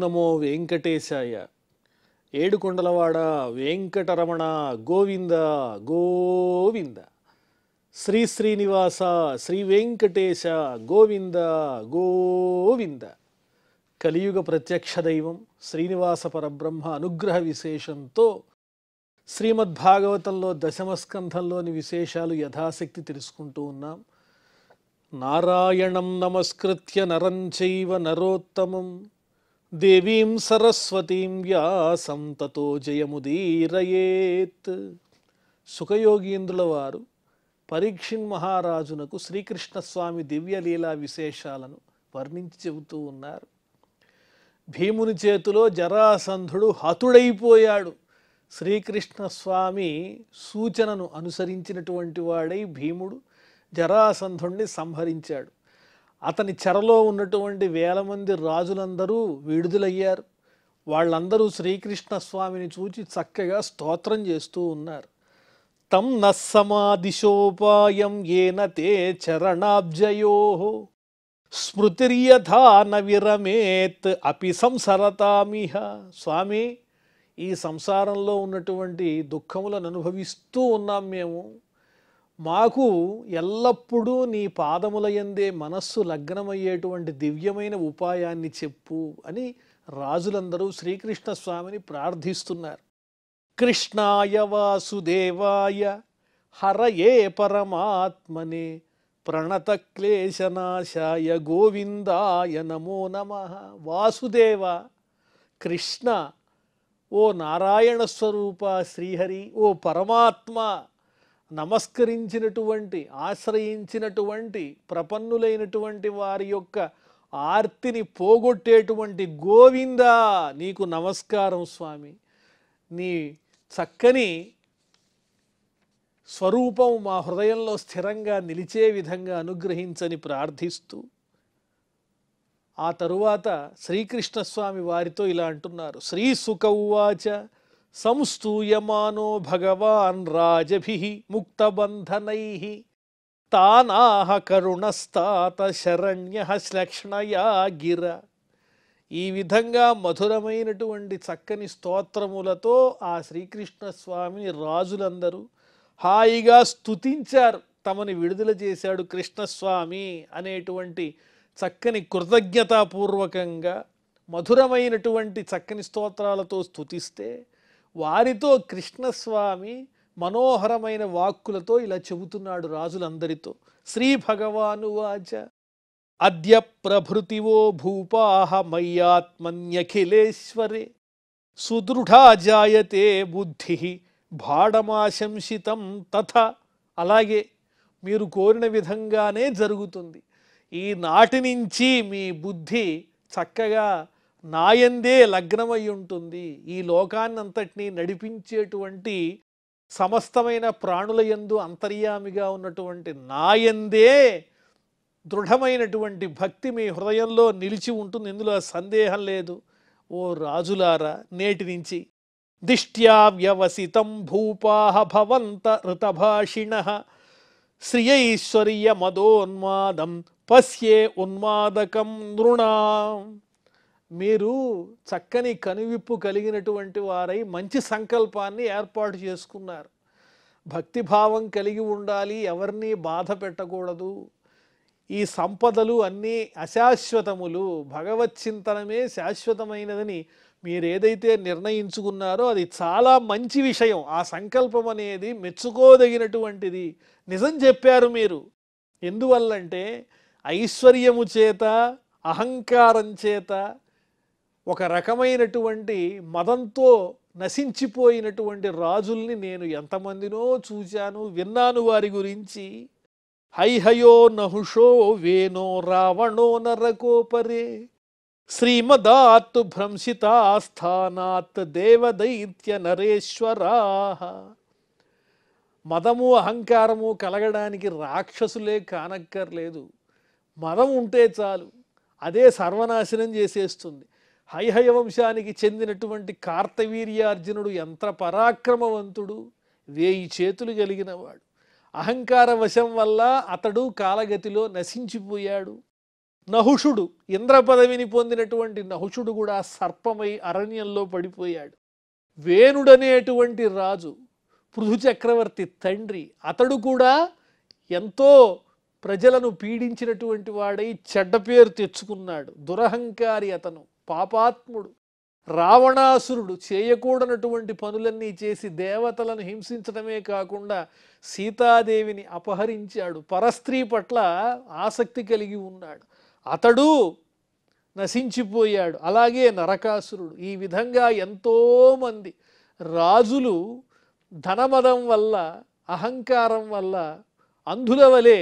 నమో వెంకటేశాయ. ఏడుకొండలవాడ వెంకటరమణ గోవింద గోవింద. శ్రీ శ్రీనివాస శ్రీ వెంకటేశ గోవింద గోవింద. కలియుగ ప్రత్యక్ష దైవం శ్రీనివాస పరబ్రహ్మ అనుగ్రహ విశేషంతో శ్రీమద్భాగవతంలో దశమస్కంధంలోని విశేషాలు యథాశక్తి తెలుసుకుంటూ ఉన్నాం. నారాయణం నమస్కృత్య నరం చైవ నరోత్తమం దేవీం సరస్వతీం వ్యాసం తతో జయముదీరయేత్. సుఖయోగీంద్రుల వారు పరీక్షిన్ మహారాజునకు శ్రీకృష్ణస్వామి దివ్యలీలా విశేషాలను వర్ణించి చెబుతూ ఉన్నారు. భీముని చేతిలో జరాసంధుడు హతుడైపోయాడు. శ్రీకృష్ణస్వామి సూచనను అనుసరించినటువంటి వాడై భీముడు జరాసంధుణ్ణి సంహరించాడు. అతని చెరలో ఉన్నటువంటి వేల మంది రాజులందరూ విడుదలయ్యారు. వాళ్ళందరూ శ్రీకృష్ణస్వామిని చూచి చక్కగా స్తోత్రం చేస్తూ ఉన్నారు. తం నస్సమాదిశోపాయం ఏన తే చరణాబ్జయో స్మృతిర్యథా న విరమేత్ అపి సంసరతామిహ. స్వామి, ఈ సంసారంలో ఉన్నటువంటి దుఃఖములను అనుభవిస్తూ ఉన్నాం మేము. మాకు ఎల్లప్పుడూ నీ పాదముల యందే మనస్సు లగ్నమయ్యేటువంటి దివ్యమైన ఉపాయాన్ని చెప్పు అని రాజులందరూ శ్రీకృష్ణస్వామిని ప్రార్థిస్తున్నారు. కృష్ణాయ వాసుదేవాయ హరయే పరమాత్మనే ప్రణత క్లేశనాశాయ గోవిందాయ నమో నమః. వాసుదేవ, కృష్ణ, ఓ నారాయణ స్వరూప శ్రీహరి, ఓ పరమాత్మ, నమస్కరించినటువంటి ఆశ్రయించినటువంటి ప్రపన్నులైనటువంటి వారి యొక్క ఆర్తిని పోగొట్టేటువంటి గోవిందా, నీకు నమస్కారం స్వామి. నీ చక్కని స్వరూపం మా హృదయంలో స్థిరంగా నిలిచే విధంగా అనుగ్రహించని ప్రార్థిస్తూ ఆ తరువాత శ్రీకృష్ణస్వామి వారితో ఇలా అంటున్నారు. శ్రీసుక ఉవాచ సంస్తూయమానో భగవాన్ రాజభిః ముక్తబంధనైః తానాహ కరుణస్తాత శరణ్యః శ్లక్ష్ణయా గిర. ఈ విధంగా మధురమైనటువంటి చక్కని స్తోత్రములతో ఆ శ్రీకృష్ణస్వామిని రాజులందరూ హాయిగా స్తుతించారు. తమని విడుదల చేశాడు కృష్ణస్వామి అనేటువంటి చక్కని కృతజ్ఞతాపూర్వకంగా మధురమైనటువంటి చక్కని స్తోత్రాలతో స్తుతిస్తే వారితో కృష్ణస్వామి మనోహరమైన వాక్కులతో ఇలా చెబుతున్నాడు రాజులందరితో. శ్రీ భగవాను వాచ అద్య ప్రభృతివో భూపాః మయ్యాత్మన్యఖిలేశ్వరే సుదృఢా జాయతే బుద్ధిః భాడమాశంసితం తథా. అలాగే మీరు కోరిన విధంగానే జరుగుతుంది. ఈనాటి నుంచి మీ బుద్ధి చక్కగా నాయందే లగ్నమై ఉంటుంది. ఈ లోకాన్నంతటినీ నడిపించేటువంటి సమస్తమైన ప్రాణుల యందు అంతర్యామిగా ఉన్నటువంటి నాయందే దృఢమైనటువంటి భక్తి మీ హృదయంలో నిలిచి ఉంటుంది. ఇందులో సందేహం లేదు. ఓ రాజులారా, నేటి నుంచి దిష్ట్యా వ్యవసితం భూపాః భవంత ఋతభాషిణః శ్రియైశ్వర్య మదోన్మాదం పశ్యే ఉన్మాదకం నృణాం. మీరు చక్కని కనువిప్పు కలిగినటువంటి వారై మంచి సంకల్పాన్ని ఏర్పాటు చేసుకున్నారు. భక్తిభావం కలిగి ఉండాలి, ఎవరిని బాధ పెట్టకూడదు. ఈ సంపదలు అన్నీ అశాశ్వతములు, భగవత్ చింతనమే శాశ్వతమైనదని మీరేదైతే నిర్ణయించుకున్నారో అది చాలా మంచి విషయం. ఆ సంకల్పం అనేది మెచ్చుకోదగినటువంటిది. నిజం చెప్పారు మీరు. ఎందువల్లంటే ఐశ్వర్యము చేత అహంకారం చేత ఒక రకమైనటువంటి మదంతో నశించిపోయినటువంటి రాజుల్ని నేను ఎంతమందినో చూశాను, విన్నాను వారి గురించి. హైహయో నహుషో వేనో రావణో నరకోపరే శ్రీమదాత్ భ్రంశితాస్థానాత్ దేవదైత్య నరేశ్వరాః. మదము అహంకారము కలగడానికి రాక్షసులే కానక్కర్లేదు. మదం ఉంటే చాలు, అదే సర్వనాశనం చేసేస్తుంది. హైహయ వంశానికి చెందినటువంటి కార్తవీర్యార్జునుడు ఎంత పరాక్రమవంతుడు, 1000 చేతులు కలిగినవాడు. అహంకార వశం వల్ల అతడు కాలగతిలో నశించిపోయాడు. నహుషుడు, ఇంద్ర పదవిని పొందినటువంటి నహుషుడు కూడా సర్పమై అరణ్యంలో పడిపోయాడు. వేణుడనేటువంటి రాజు, పృథు చక్రవర్తి తండ్రి, అతడు కూడా ఎంతో ప్రజలను పీడించినటువంటి వాడై చెడ్డ పేరు తెచ్చుకున్నాడు. దురహంకారి అతను, పాపాత్ముడు. రావణాసురుడు చేయకూడనటువంటి పనులన్నీ చేసి దేవతలను హింసించడమే కాకుండా సీతాదేవిని అపహరించాడు. పరస్త్రీ పట్ల ఆసక్తి కలిగి ఉన్నాడు. అతడు నశించిపోయాడు. అలాగే నరకాసురుడు. ఈ విధంగా ఎంతోమంది రాజులు ధనమదం వల్ల, అహంకారం వల్ల అంధుల వలె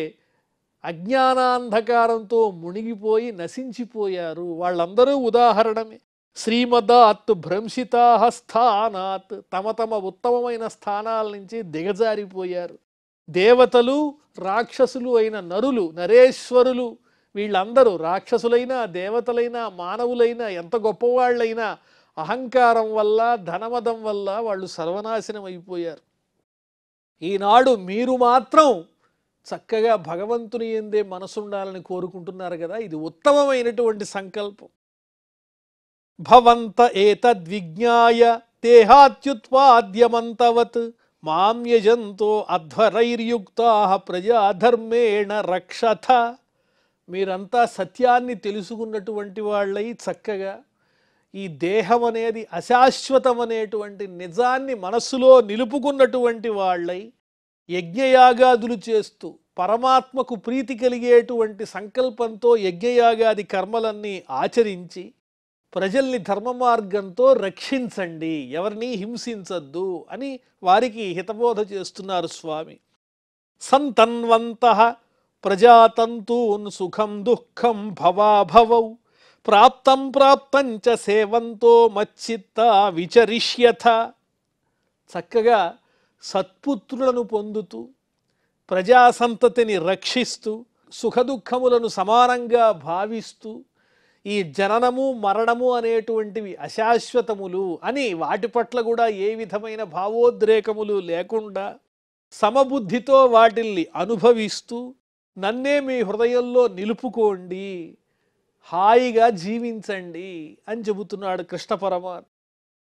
అజ్ఞానాంధకారంతో మునిగిపోయి నశించిపోయారు. వాళ్ళందరూ ఉదాహరణమే. శ్రీమదాత్ భ్రంశితా స్థానాత్, తమ తమ ఉత్తమమైన స్థానాల నుంచి దిగజారిపోయారు. దేవతలు, రాక్షసులు అయిన నరులు, నరేశ్వరులు, వీళ్ళందరూ రాక్షసులైనా దేవతలైనా మానవులైనా ఎంత గొప్పవాళ్ళైనా అహంకారం వల్ల, ధనమదం వల్ల వాళ్ళు సర్వనాశనం అయిపోయారు. ఈనాడు మీరు మాత్రం చక్కగా భగవంతుని యందే మనసుండాలని కోరుకుంటున్నారు కదా, ఇది ఉత్తమమైనటువంటి సంకల్పం. భవంత ఏతద్విజ్ఞాయ దేహాత్యుత్పాద్యమంతవత్ మాం యజంతో అధ్వరైర్యుక్తాః ప్రజాధర్మేణ రక్షథ. మీరంతా సత్యాన్ని తెలుసుకున్నటువంటి వాళ్ళై చక్కగా ఈ దేహం అనేది అశాశ్వతం అనేటువంటి నిజాన్ని మనస్సులో నిలుపుకున్నటువంటి వాళ్ళై యజ్ఞయాగాదులు చేస్తూ పరమాత్మకు ప్రీతి కలిగేటువంటి సంకల్పంతో యజ్ఞయాగాది కర్మలన్నీ ఆచరించి ప్రజల్ని ధర్మ మార్గంతో రక్షించండి, ఎవరిని హింసించద్దు అని వారికి హితబోధ చేస్తున్నారు స్వామి. సంతన్వంతః ప్రజాతంతూన్ సుఖం దుఃఖం భవాభవౌ ప్రాప్తం ప్రాప్తం చ సేవంతో మచ్చిత్త విచరిష్యథ. చక్కగా సత్పుత్రులను పొందుతూ ప్రజాసంతతిని రక్షిస్తూ సుఖదుఖములను సమానంగా భావిస్తూ ఈ జననము మరణము అనేటువంటివి అశాశ్వతములు అని వాటి పట్ల కూడా ఏ విధమైన భావోద్రేకములు లేకుండా సమబుద్ధితో వాటిల్ని అనుభవిస్తూ నన్నే మీ హృదయంలో నిలుపుకోండి, హాయిగా జీవించండి అని చెబుతున్నాడు కృష్ణ పరమాత్మ.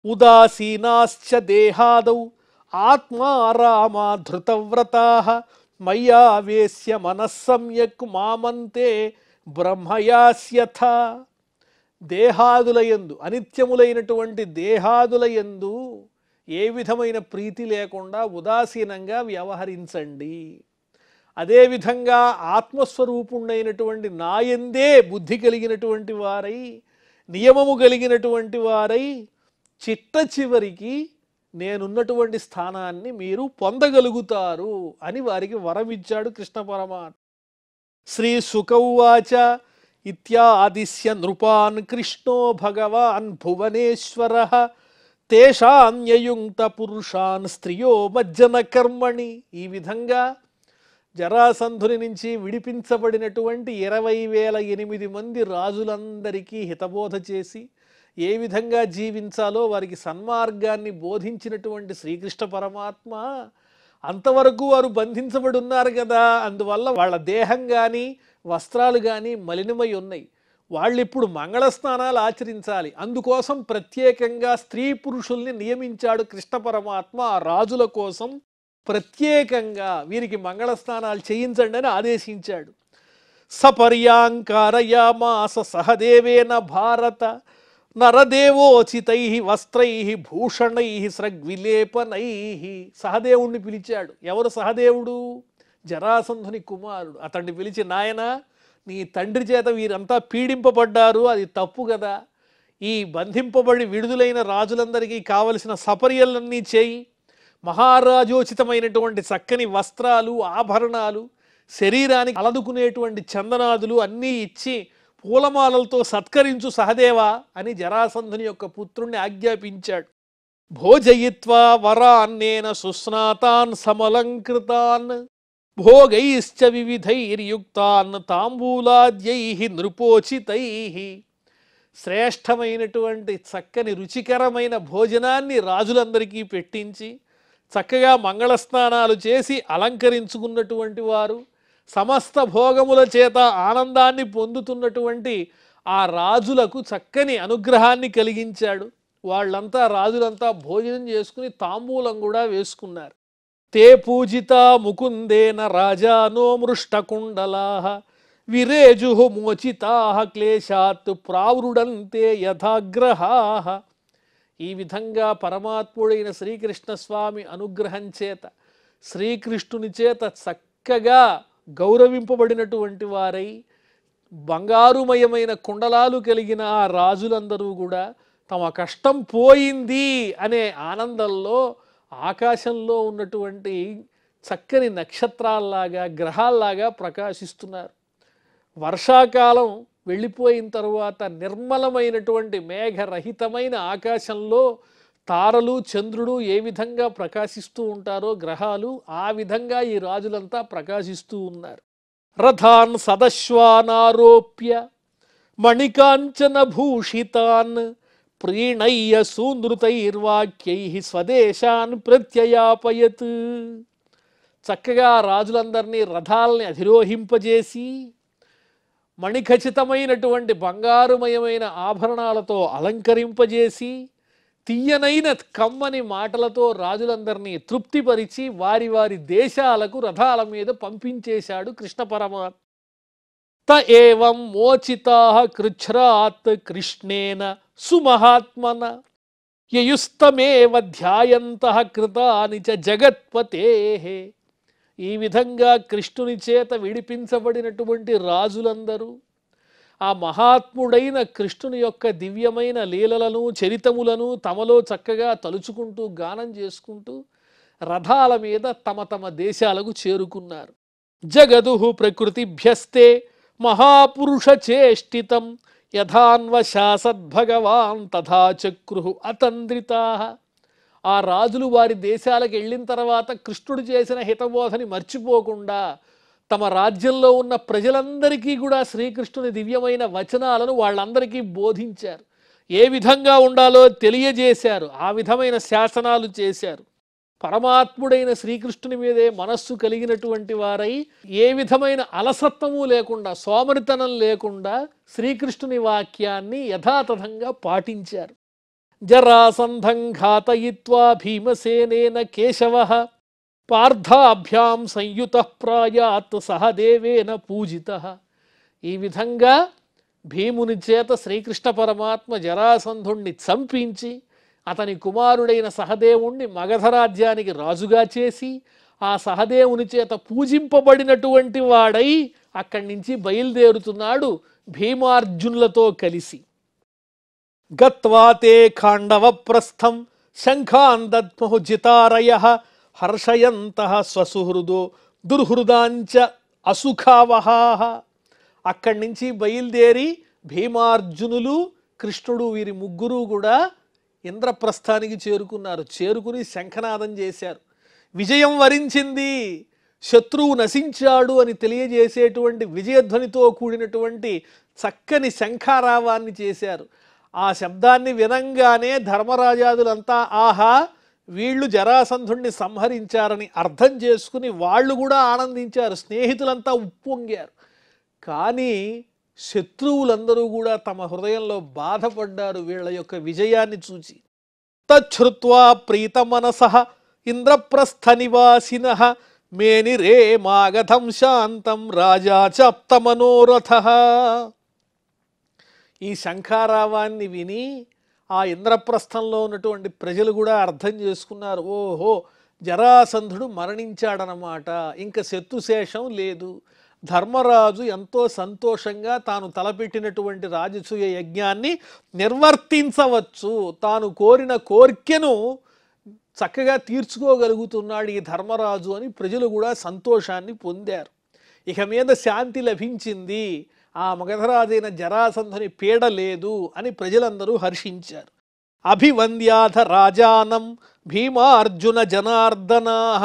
ఉదాసీనాశ్చ దేహాదౌ ఆత్మారామా ధృతవ్రతాః మయ్యావేశ్య మనస్సమ్యక్ మామంతే బ్రహ్మయాస్యథ. దేహాదులయందు, అనిత్యములైనటువంటి దేహాదులయందు ఏ విధమైన ప్రీతి లేకుండా ఉదాసీనంగా వ్యవహరించండి. అదేవిధంగా ఆత్మస్వరూపుణ్ణైనటువంటి నాయందే బుద్ధి కలిగినటువంటి వారై, నియమము కలిగినటువంటి వారై చిట్ట చివరికి నేనున్నటువంటి స్థానాన్ని మీరు పొందగలుగుతారు అని వారికి వరమిచ్చాడు కృష్ణ పరమాత్మ. శ్రీ శుకౌవాచ ఇత్యాదిశ్య నృపాన్ కృష్ణో భగవాన్ భువనేశ్వరః తేషాన్యయుంక్త పురుషాన్ స్త్రియో మజ్జన కర్మణి. ఈ విధంగా జరాసంధుని నుంచి విడిపించబడినటువంటి 20,008 మంది రాజులందరికీ హితబోధ చేసి ఏ విధంగా జీవించాలో వారికి సన్మార్గాన్ని బోధించినటువంటి శ్రీకృష్ణ పరమాత్మ అంతవరకు వారు బంధించబడి ఉన్నారు కదా, అందువల్ల వాళ్ళ దేహం కానీ వస్త్రాలు కానీ మలినమై ఉన్నాయి. వాళ్ళు ఇప్పుడు మంగళ స్నానాలు ఆచరించాలి. అందుకోసం ప్రత్యేకంగా స్త్రీ పురుషుల్ని నియమించాడు కృష్ణ పరమాత్మ. ఆ రాజుల కోసం ప్రత్యేకంగా వీరికి మంగళ స్నానాలు చేయించండి అని ఆదేశించాడు. సపర్యాంకారయామాస సహదేవేన భారత నరదేవోచితై వస్త్రై భూషణై స్రగ్విలేపనై. సహదేవుణ్ణి పిలిచాడు. ఎవరు సహదేవుడు? జరాసంధుని కుమారుడు. అతన్ని పిలిచి, నాయన నీ తండ్రి చేత వీరంతా పీడింపబడ్డారు, అది తప్పు కదా, ఈ బంధింపబడి విడుదలైన రాజులందరికీ కావలసిన సపర్యలన్నీ చేయి, మహారాజోచితమైనటువంటి చక్కని వస్త్రాలు ఆభరణాలు శరీరానికి అలదుకునేటువంటి చందనాదులు అన్నీ ఇచ్చి పూలమాలలతో సత్కరించు సహదేవా అని జరాసంధుని యొక్క పుత్రుణ్ణి ఆజ్ఞాపించాడు. భోజయిత్వా వరాన్నేన సుస్నాతాన్ సమలంకృతాన్ భోగైశ్చ వివిధైర్యుక్తాన్ తాంబూలాద్యై నృపోచితై. శ్రేష్టమైనటువంటి చక్కని రుచికరమైన భోజనాన్ని రాజులందరికీ పెట్టించి చక్కగా మంగళస్నానాలు చేసి అలంకరించుకున్నటువంటి వారు సమస్త భోగముల చేత ఆనందాన్ని పొందుతున్నటువంటి ఆ రాజులకు చక్కని అనుగ్రహాన్ని కలిగించాడు. వాళ్ళంతా రాజులంతా భోజనం చేసుకుని తాంబూలం కూడా వేసుకున్నారు. తే పూజిత ముకుందేన రాజానో మృష్టకుండలాః విరేజు మోచితాః క్లేశాత్ ప్రావృడంతే యథాగ్రహాః. ఈ విధంగా పరమాత్ముడైన శ్రీకృష్ణస్వామి అనుగ్రహం చేత శ్రీకృష్ణుని చేత చక్కగా గౌరవింపబడినటువంటి వారై బంగారుమయమైన కుండలాలు కలిగిన ఆ రాజులందరూ కూడా తమ కష్టం పోయింది అనే ఆనందంలో ఆకాశంలో ఉన్నటువంటి చక్కని నక్షత్రాల్లాగా గ్రహాల్లాగా ప్రకాశిస్తున్నారు. వర్షాకాలం వెళ్ళిపోయిన తరువాత నిర్మలమైనటువంటి మేఘరహితమైన ఆకాశంలో తారలు చంద్రుడు ఏ విధంగా ప్రకాశిస్తూ ఉంటారో గ్రహాలు ఆ విధంగా ఈ రాజులంతా ప్రకాశిస్తూ ఉన్నారు. రథాన్ సదశ్వానారోప్య మణికాంచన భూషితాన్ ప్రీణయ్య సూనృతైర్వాక్యైః స్వదేశాన్ ప్రత్యయాపయత్. చక్కగా రాజులందరినీ రథాలని అధిరోహింపజేసి మణిఖచితమైనటువంటి బంగారుమయమైన ఆభరణాలతో అలంకరింపజేసి తీయనైన కమ్మని మాటలతో రాజులందరినీ తృప్తిపరిచి వారి వారి దేశాలకు రథాల మీద పంపించేశాడు కృష్ణ పరమాత్మ. త ఏవం మోచితాః కృచ్ఛ్రాత్ కృష్ణేన సుమహాత్మన యయుస్తమేవ ధ్యాయంతః కృతాని చ జగత్పతేః. ఈ విధంగా కృష్ణుని చేత విడిపించబడినటువంటి రాజులందరూ ఆ మహాత్ముడైన కృష్ణుని యొక్క దివ్యమైన లీలలను చరితములను తమలో చక్కగా తలుచుకుంటూ గానం చేసుకుంటూ రథాల మీద తమ తమ దేశాలకు చేరుకున్నారు. జగదుః ప్రకృతిభ్యస్తే మహాపురుష చేష్టితం యథాన్వశాసద్భగవాన్ తథా చక్రుః అతంద్రితాః. ఆ రాజులు వారి దేశాలకు వెళ్ళిన తర్వాత కృష్ణుడు చేసిన హితబోధని మర్చిపోకుండా తమ రాజ్యంలో ఉన్న ప్రజలందరికీ కూడా శ్రీకృష్ణుని దివ్యమైన వచనాలను వాళ్ళందరికీ బోధించారు. ఏ విధంగా ఉండాలో తెలియజేశారు. ఆ విధమైన శాసనాలు చేశారు. పరమాత్ముడైన శ్రీకృష్ణుని మీదే మనస్సు కలిగినటువంటి వారై ఏ విధమైన అలసత్వము లేకుండా సోమరితనం లేకుండా శ్రీకృష్ణుని వాక్యాన్ని యథాతథంగా పాటించారు. జరాసంధం ఘాతయిత్వా భీమసేనేన కేశవః పార్థాభ్యాం సంయుతః ప్రాయాత్ సహదేవేన పూజితః. ఈ విధంగా భీముని చేత శ్రీకృష్ణ పరమాత్మ జరాసంధుణ్ణి చంపించి అతని కుమారుడైన సహదేవుణ్ణి మగధ రాజ్యానికి రాజుగా చేసి ఆ సహదేవుని చేత పూజింపబడినటువంటి వాడై అక్కడి నుంచి బయలుదేరుతున్నాడు భీమార్జునులతో కలిసి. గత్వా తే ఖాండవ ప్రస్థం శంఖాన్ దద్మః జితారయః హర్షయంతః స్వసుహృదో దుర్హృదాంచ అసుఖావహాః. అక్కడి నుంచి బయలుదేరి భీమార్జునులు కృష్ణుడు వీరి ముగ్గురు కూడా ఇంద్రప్రస్థానికి చేరుకున్నారు. చేరుకుని శంఖనాదం చేశారు. విజయం వరించింది, శత్రువు నశించాడు అని తెలియజేసేటువంటి విజయధ్వనితో కూడినటువంటి చక్కని శంఖారావాన్ని చేశారు. ఆ శబ్దాన్ని వినంగానే ధర్మరాజాదులంతా ఆహా వీళ్ళు జరాసంధుణ్ణి సంహరించారని అర్థం చేసుకుని వాళ్ళు కూడా ఆనందించారు. స్నేహితులంతా ఉప్పొంగారు. కానీ శత్రువులందరూ కూడా తమ హృదయంలో బాధపడ్డారు వీళ్ళ యొక్క విజయాన్ని చూచి. తచ్ఛ్రుత్వా ప్రీతమనసః ఇంద్రప్రస్థ నివాసినః మేనిరే మాగధం శాంతం రాజా చాప్త మనోరథః. ఈ శంఖారావాన్ని విని ఆ ఇంద్రప్రస్థంలో ఉన్నటువంటి ప్రజలు కూడా అర్థం చేసుకున్నారు. ఓహో జరాసంధుడు మరణించాడనమాట, ఇంకా శత్రుశేషం లేదు. ధర్మరాజు ఎంతో సంతోషంగా తాను తలపెట్టినటువంటి రాజసూయ యజ్ఞాన్ని నిర్వర్తించవచ్చు. తాను కోరిన కోర్కెను చక్కగా తీర్చుకోగలుగుతున్నాడు ఈ ధర్మరాజు అని ప్రజలు కూడా సంతోషాన్ని పొందారు. ఇక మీద శాంతి లభించింది, ఆ మగధరాజైన జరాసంధుని పీడ లేదు అని ప్రజలందరూ హర్షించారు. అభివంద్యాథ రాజానం భీమార్జున జనార్దనాః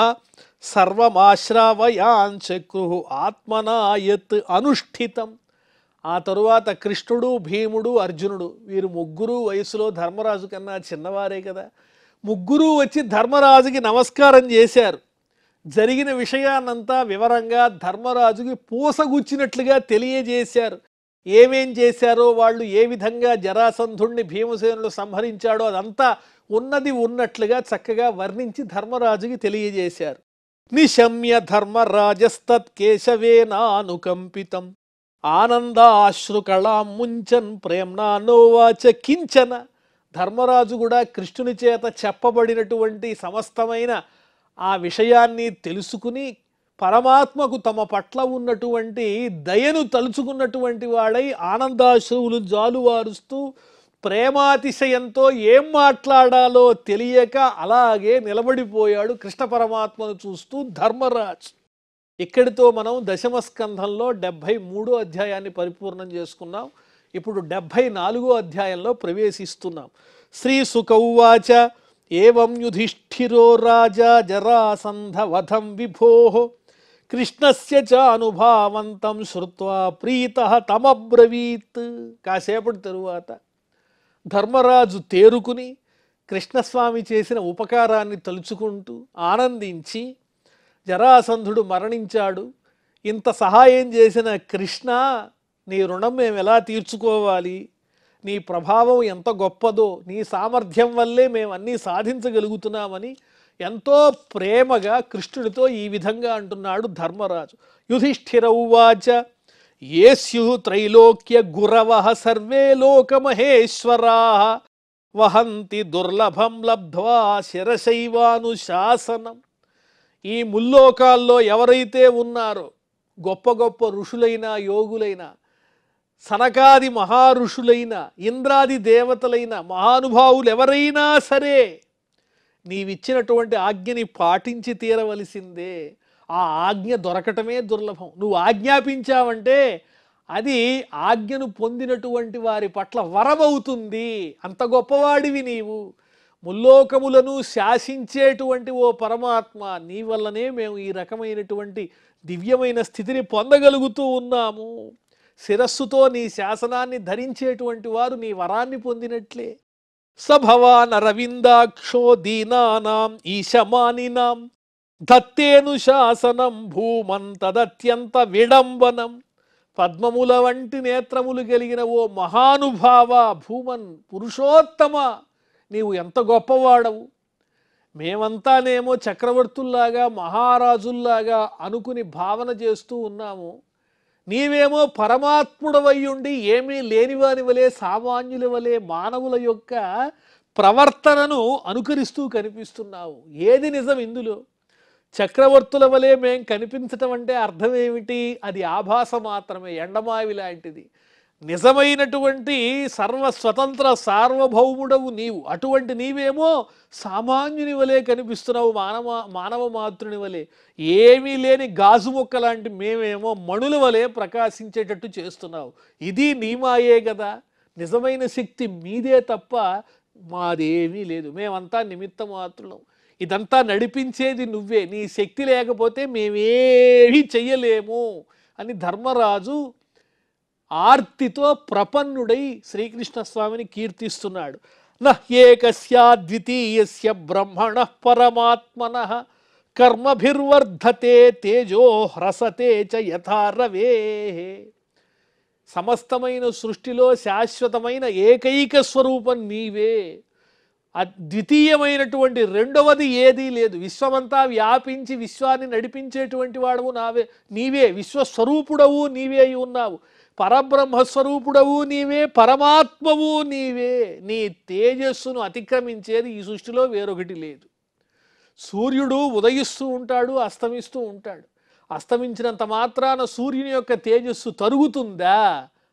సర్వమాశ్రావయాంచక్రుః ఆత్మనాయత్ అనుష్ఠితం. ఆ తరువాత కృష్ణుడు భీముడు అర్జునుడు వీరు ముగ్గురు వయసులో ధర్మరాజు కన్నా చిన్నవారే కదా, ముగ్గురు వచ్చి ధర్మరాజుకి నమస్కారం చేశారు. జరిగిన విషయాన్నంతా వివరంగా ధర్మరాజుకి పూసగుచ్చినట్లుగా తెలియజేశారు. ఏమేం చేశారో, వాళ్ళు ఏ విధంగా జరాసంధుణ్ణి భీమసేనుడు సంహరించాడో అదంతా ఉన్నది ఉన్నట్లుగా చక్కగా వర్ణించి ధర్మరాజుకి తెలియజేశారు. నిశమ్య ధర్మరాజస్తత్ కేశవేనానుకంపితం ఆనందాశ్రుకళాం ముంచన్ ప్రేమ్నా నోవాచ కించన. ధర్మరాజు కూడా కృష్ణుని చేత చెప్పబడినటువంటి సమస్తమైన ఆ విషయాన్ని తెలుసుకుని పరమాత్మకు తమ పట్ల ఉన్నటువంటి దయను తలుచుకున్నటువంటి వాడై ఆనందాశ్రువులు జాలువారుస్తూ ప్రేమాతిశయంతో ఏం మాట్లాడాలో తెలియక అలాగే నిలబడిపోయాడు కృష్ణ పరమాత్మను చూస్తూ ధర్మరాజు. ఇక్కడితో మనం దశమ స్కంధంలో 73వ అధ్యాయాన్ని పరిపూర్ణం చేసుకున్నాం. ఇప్పుడు 74వ అధ్యాయంలో ప్రవేశిస్తున్నాం. శ్రీ సుక ఉవాచ ఏవం యుధిష్ఠిరో రాజా జరాసంధ వధం విభోః కృష్ణస్య చ అనుభావంతం శ్రుత్వా ప్రీతః తమబ్రవీత్. కాసేపటి తరువాత ధర్మరాజు తేరుకుని కృష్ణస్వామి చేసిన ఉపకారాన్ని తలుచుకుంటూ ఆనందించి, జరాసంధుడు మరణించాడు, ఇంత సహాయం చేసిన కృష్ణ, నీ రుణం మేము ఎలా తీర్చుకోవాలి, నీ ప్రభావం ఎంత గొప్పదో, నీ సామర్థ్యం వల్లే మేము అన్నీ సాధించగలుగుతున్నామని ఎంతో ప్రేమగా కృష్ణుడితో ఈ విధంగా అంటున్నాడు ధర్మరాజు. యుధిష్ఠిర ఉవాచ ఏ స్యుః త్రైలోక్య గురవః సర్వే లోకమహేశ్వరాః వహంతి దుర్లభం లబ్ధ్వా శిరశైవానుశాసనం. ఈ ముల్లోకాల్లో ఎవరైతే ఉన్నారో గొప్ప గొప్ప ఋషులైన యోగులైన సనకాది మహారుషులైన ఇంద్రాది దేవతలైన మహానుభావులు ఎవరైనా సరే నీవిచ్చినటువంటి ఆజ్ఞని పాటించి తీరవలసిందే. ఆ ఆజ్ఞ దొరకటమే దుర్లభం. నువ్వు ఆజ్ఞాపించావంటే అది ఆజ్ఞను పొందినటువంటి వారి పట్ల వరమవుతుంది. అంత గొప్పవాడివి నీవు. ముల్లోకములను శాసించేటువంటి ఓ పరమాత్మ, నీ వల్లనే మేము ఈ రకమైనటువంటి దివ్యమైన స్థితిని పొందగలుగుతూ ఉన్నాము. శిరస్సుతో నీ శాసనాన్ని ధరించేటువంటి వారు నీ వరాన్ని పొందినట్లే. సభవాన్ అరవిందాక్షో దీనానాం ఈశమానినాం దత్తేను శాసనం భూమన్ తదత్యంత విడంబనం. పద్మముల వంటి నేత్రములు కలిగిన ఓ మహానుభావ, భూమన్ పురుషోత్తమ, నీవు ఎంత గొప్పవాడవు. మేమంతానేమో చక్రవర్తుల్లాగా మహారాజుల్లాగా అనుకుని భావన చేస్తూ ఉన్నాము. నీవేమో పరమాత్ముడవయ్యుండి ఏమీ లేనివాని వలె, సామాన్యుల వలె మానవుల యొక్క ప్రవర్తనను అనుకరిస్తూ కనిపిస్తున్నావు. ఏది నిజం ఇందులో? చక్రవర్తుల వలె మేం కనిపించటం అంటే అర్థం ఏమిటి? అది ఆభాస మాత్రమే, ఎండమావి లాంటిది. నిజమైనటువంటి సర్వస్వతంత్ర సార్వభౌముడవు నీవు. అటువంటి నీవేమో సామాన్యుని వలె కనిపిస్తున్నావు, మానవ మాతృని వలె. ఏమీ లేని గాజు మొక్క లాంటి మేమేమో మణుల వలె ప్రకాశించేటట్టు చేస్తున్నావు. ఇది నీ మాయే కదా. నిజమైన శక్తి మీదే తప్ప మాదేమీ లేదు. మేమంతా నిమిత్త మాత్రులం. ఇదంతా నడిపించేది నువ్వే. నీ శక్తి లేకపోతే మేమేమీ చెయ్యలేము అని ధర్మరాజు ఆర్తితో ప్రపన్నుడై శ్రీకృష్ణస్వామిని కీర్తిస్తున్నాడు. నహ్యేకస్యాద్వితీయస్య బ్రహ్మణః పరమాత్మనః కర్మభిర్వర్ధతే తేజో హ్రసతే చ యథా రవేః. సమస్తమైన సృష్టిలో శాశ్వతమైన ఏకైక స్వరూపం నీవే. అద్వితీయమైనటువంటి రెండవది ఏదీ లేదు. విశ్వమంతా వ్యాపించి విశ్వాన్ని నడిపించేటువంటి వాడవు నీవే. విశ్వస్వరూపుడవు నీవే అయి ఉన్నావు. పరబ్రహ్మస్వరూపుడవు నీవే, పరమాత్మవు నీవే. నీ తేజస్సును అతిక్రమించేది ఈ సృష్టిలో వేరొకటి లేదు. సూర్యుడు ఉదయిస్తూ ఉంటాడు, అస్తమిస్తూ ఉంటాడు. అస్తమించినంత మాత్రాన సూర్యుని యొక్క తేజస్సు తరుగుతుందా?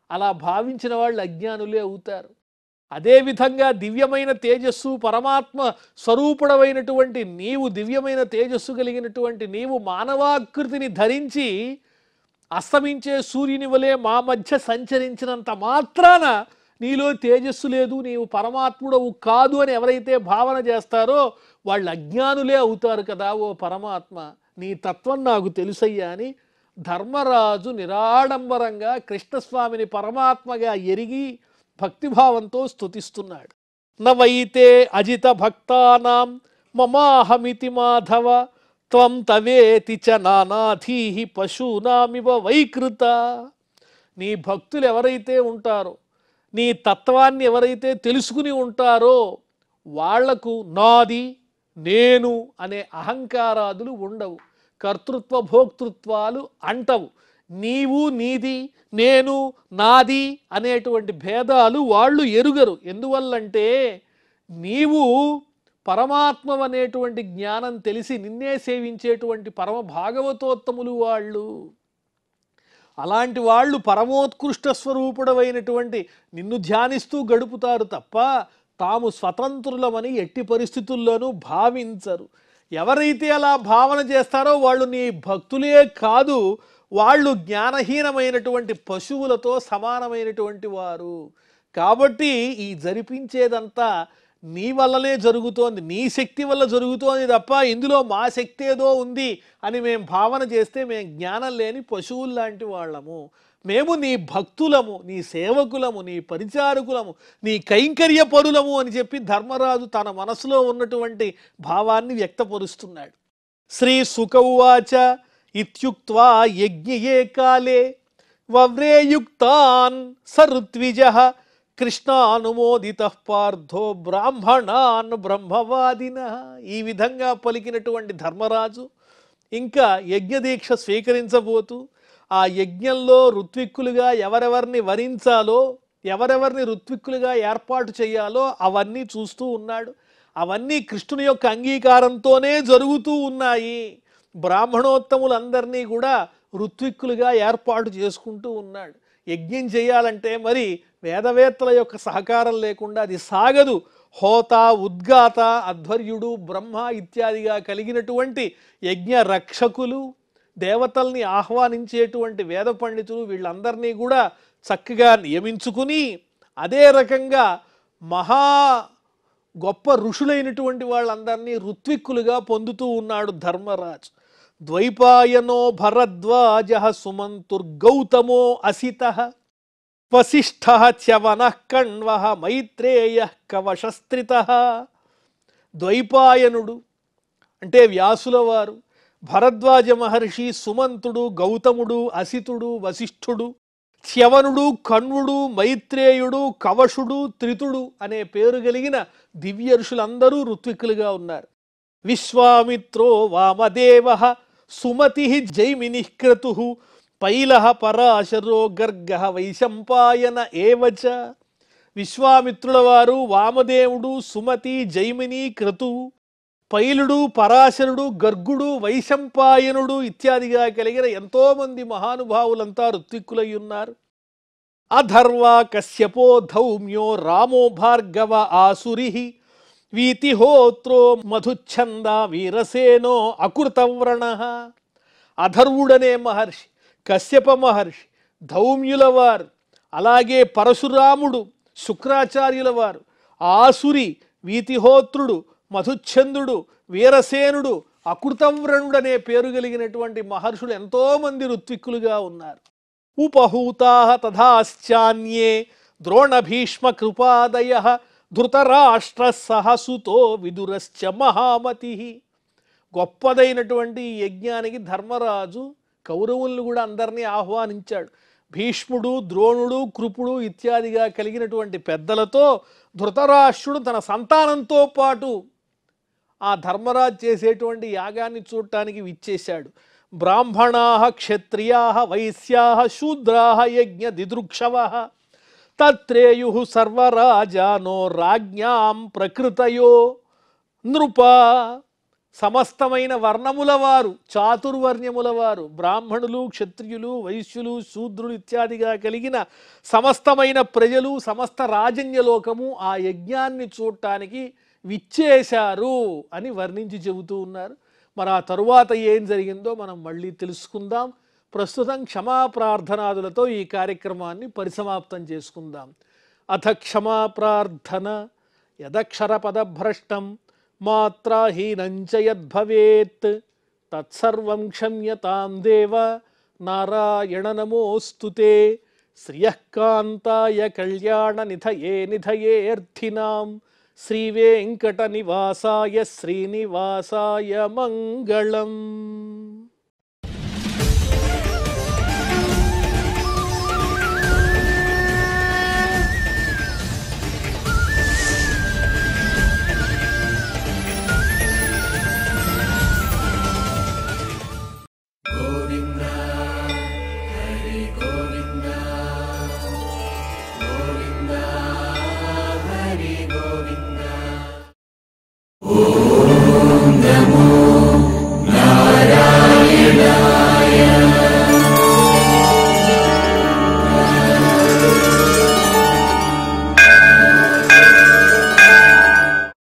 అలా భావించిన వాళ్ళు అజ్ఞానులే అవుతారు. అదేవిధంగా దివ్యమైన తేజస్సు, పరమాత్మ స్వరూపుడమైనటువంటి నీవు, దివ్యమైన తేజస్సు కలిగినటువంటి నీవు మానవాకృతిని ధరించి అస్తమించే సూర్యుని వలె మా మధ్య సంచరించినంత మాత్రాన నీలో తేజస్సు లేదు, నీవు పరమాత్ముడవు కాదు అని ఎవరైతే భావన చేస్తారో వాళ్ళు అజ్ఞానులే అవుతారు కదా. ఓ పరమాత్మ, నీ తత్వం నాకు తెలుసయ్యా అని ధర్మరాజు నిరాడంబరంగా కృష్ణస్వామిని పరమాత్మగా ఎరిగి భక్తిభావంతో స్తుతిస్తున్నాడు. నవైతే అజిత భక్తానాం మమాహమితి మాధవ త్వం తవేతి చ నానాథీహి పశూనామివ వైకృత. నీ భక్తులు ఎవరైతే ఉంటారో, నీ తత్వాన్ని ఎవరైతే తెలుసుకుని ఉంటారో వాళ్లకు నాది నేను అనే అహంకారాదులు ఉండవు, కర్తృత్వ భోక్తృత్వాలు అంటవు. నీవు నీది నేను నాది అనేటువంటి భేదాలు వాళ్ళు ఎరుగరు. ఎందువల్లంటే నీవు పరమాత్మవనేటువంటి జ్ఞానం తెలిసి నిన్నే సేవించేటువంటి పరమ భాగవతోత్తములు వాళ్ళు. అలాంటి వాళ్ళు పరమోత్కృష్ట స్వరూపుడమైనటువంటి నిన్ను ధ్యానిస్తూ గడుపుతారు తప్ప తాము స్వతంత్రులమని ఎట్టి పరిస్థితుల్లోనూ భావించరు. ఎవరైతే అలా భావన చేస్తారో వాళ్ళు నీ భక్తులే కాదు, వాళ్ళు జ్ఞానహీనమైనటువంటి పశువులతో సమానమైనటువంటి వారు. కాబట్టి ఈ జరిపించేదంతా నీ వల్లనే జరుగుతోంది, నీ శక్తి వల్ల జరుగుతోంది తప్ప ఇందులో మా శక్తి ఏదో ఉంది అని మేము భావన చేస్తే మేము జ్ఞానం లేని పశువులు లాంటి వాళ్ళము. మేము నీ భక్తులము, నీ సేవకులము, నీ పరిచారకులము, నీ కైంకర్య పరులము అని చెప్పి ధర్మరాజు తన మనసులో ఉన్నటువంటి భావాన్ని వ్యక్తపరుస్తున్నాడు. శ్రీ సుక ఉవాచ ఇత్యుక్త్వా యజ్ఞయే కాలే వవ్రేయుక్తాన్ సరుత్విజః కృష్ణానుమోదితః పార్థో బ్రాహ్మణాన్ బ్రహ్మవాదినః. ఈ విధంగా పలికినటువంటి ధర్మరాజు ఇంకా యజ్ఞదీక్ష స్వీకరించబోతూ ఆ యజ్ఞంలో ఋత్విక్కులుగా ఎవరెవరిని వరించాలో, ఎవరెవరిని ఋత్విక్కులుగా ఏర్పాటు చేయాలో అవన్నీ చూస్తూ ఉన్నాడు. అవన్నీ కృష్ణుని యొక్క అంగీకారంతోనే జరుగుతూ ఉన్నాయి. బ్రాహ్మణోత్తములందరినీ కూడా ఋత్విక్కులుగా ఏర్పాటు చేసుకుంటూ ఉన్నాడు. యజ్ఞం చేయాలంటే మరి వేదవేత్తల యొక్క సహకారం లేకుండా అది సాగదు. హోత, ఉద్గాత, అధ్వర్యుడు, బ్రహ్మ ఇత్యాదిగా కలిగినటువంటి యజ్ఞ రక్షకులు, దేవతల్ని ఆహ్వానించేటువంటి వేద పండితులు వీళ్ళందరినీ కూడా చక్కగా నియమించుకుని అదే రకంగా మహా గొప్ప ఋషులైనటువంటి వాళ్ళందరినీ ఋత్విక్కులుగా పొందుతూ ఉన్నాడు ధర్మరాజు. ద్వైపాయనో భరద్వాజ సుమంతుర్గౌతమో అసితః వసిష్ఠః చ్యవనః కణ్వః మైత్రేయః కవశస్త్రితః. ద్వైపాయనుడు అంటే వ్యాసుల వారు, భరద్వాజ మహర్షి, సుమంతుడు, గౌతముడు, అసితుడు, వశిష్ఠుడు, చ్యవనుడు, కణ్వుడు, మైత్రేయుడు, కవశుడు, త్రితుడు అనే పేరు కలిగిన దివ్య ఋషులందరూ ఋత్విక్కులుగా ఉన్నారు. విశ్వామిత్రో వామదేవః సుమతి జైమినిః క్రతుః పైలః పరాశరో గర్గః వైశంపాయన ఏవచ. విశ్వామిత్రుల వారు, వామదేవుడు, సుమతి, జైమిని, క్రతువు, పైలుడు, పరాశరుడు, గర్గుడు, వైశంపాయనుడు ఇత్యాదిగా కలిగిన ఎంతోమంది మహానుభావులంతా ఋత్విక్కులై ఉన్నారు. అధర్వ కశ్యపో ధౌమ్యో రామో భార్గవ ఆసురిః వీతిహోత్రో మధుచ్ఛంద వీరసేనో అకృతవ్రణః. అధర్వుడనే మహర్షి, కశ్యప మహర్షి, ధౌమ్యుల వారు, అలాగే పరశురాముడు, శుక్రాచార్యుల వారు, ఆసురి, వీతిహోత్రుడు, మధుచ్ఛందుడు, వీరసేనుడు, అకృతవ్రణుడనే పేరు కలిగినటువంటి మహర్షులు ఎంతోమంది ఋత్విక్కులుగా ఉన్నారు. ఉపహూతాః తథాశ్చాన్యే ద్రోణభీష్మ కృపాదయః ధృతరాష్ట్ర సహసుతో విదురశ్చ మహామతిః. గొప్పదైనటువంటి ఈ యజ్ఞానికి ధర్మరాజు కౌరవులను కూడా అందరినీ ఆహ్వానించాడు. భీష్ముడు, ద్రోణుడు, కృపుడు ఇత్యాదిగా కలిగినటువంటి పెద్దలతో ధృతరాష్ట్రుడు తన సంతానంతో పాటు ఆ ధర్మరాజు చేసేటువంటి యాగాన్ని చూడటానికి విచ్చేశాడు. బ్రాహ్మణాః క్షత్రియాః వైశ్యాః శూద్రాః యజ్ఞ దిదృక్షవః తత్రేయుః సర్వరాజానో రాజ్ఞాం ప్రకృతయో నృప. సమస్తమైన వర్ణముల వారు, చాతుర్వర్ణ్యముల వారు, బ్రాహ్మణులు, క్షత్రియులు, వైశ్యులు, శూద్రులు ఇత్యాదిగా కలిగిన సమస్తమైన ప్రజలు, సమస్త రాజన్యలోకము ఆ యజ్ఞాన్ని చూడటానికి విచ్చేశారు అని వర్ణించి చెబుతూ ఉన్నారు. మరి ఆ తరువాత ఏం జరిగిందో మనం మళ్ళీ తెలుసుకుందాం. ప్రస్తుతం క్షమాప్రార్థనాదులతో ఈ కార్యక్రమాన్ని పరిసమాప్తం చేసుకుందాం. అథ క్షమాప్రార్థన. యదక్షరపదభ్రష్టం మాత్రాహీనంచ యద్భవేత్ తత్సర్వం క్షమ్యతాం దేవ నారాయణ నమోస్తుతే. శ్రియః కాంతాయ కళ్యాణ నిధయే నిధయేర్థినాం శ్రీ వెంకట నివాసాయ శ్రీనివాసాయ మంగళం.